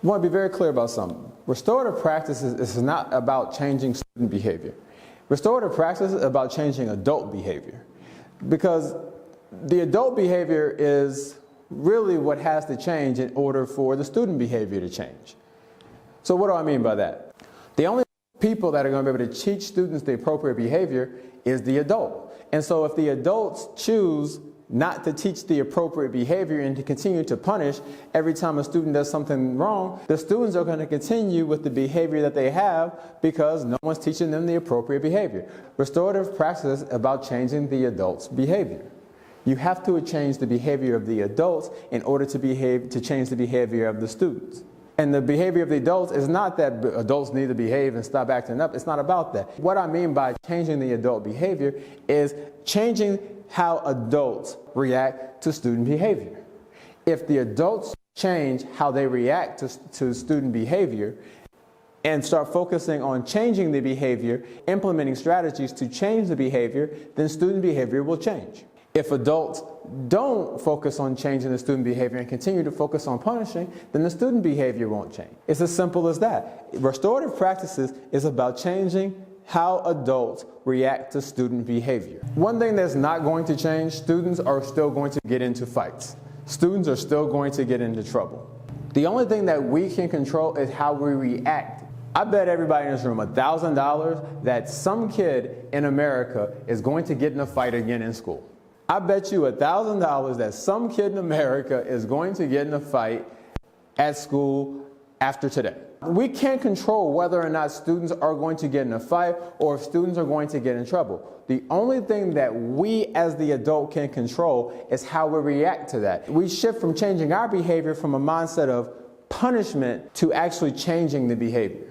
I want to be very clear about something. Restorative practices is not about changing student behavior. Restorative practice is about changing adult behavior, because the adult behavior is really what has to change in order for the student behavior to change. So what do I mean by that? The only people that are going to be able to teach students the appropriate behavior is the adult. And so if the adults choose not to teach the appropriate behavior and to continue to punish every time a student does something wrong, the students are going to continue with the behavior that they have because no one's teaching them the appropriate behavior. Restorative practice is about changing the adult's behavior. You have to change the behavior of the adults in order to change the behavior of the students. And the behavior of the adults is not that adults need to behave and stop acting up. It's not about that. What I mean by changing the adult behavior is changing how adults react to student behavior. If the adults change how they react to student behavior and start focusing on changing the behavior, implementing strategies to change the behavior, then student behavior will change. If adults don't focus on changing the student behavior and continue to focus on punishing, then the student behavior won't change. It's as simple as that. Restorative practices is about changing how adults react to student behavior. One thing that's not going to change, students are still going to get into fights. Students are still going to get into trouble. The only thing that we can control is how we react. I bet everybody in this room $1,000 that some kid in America is going to get in a fight again in school. I bet you $1,000 that some kid in America is going to get in a fight at school after today. We can't control whether or not students are going to get in a fight or if students are going to get in trouble. The only thing that we as the adult can control is how we react to that. We shift from changing our behavior from a mindset of punishment to actually changing the behavior.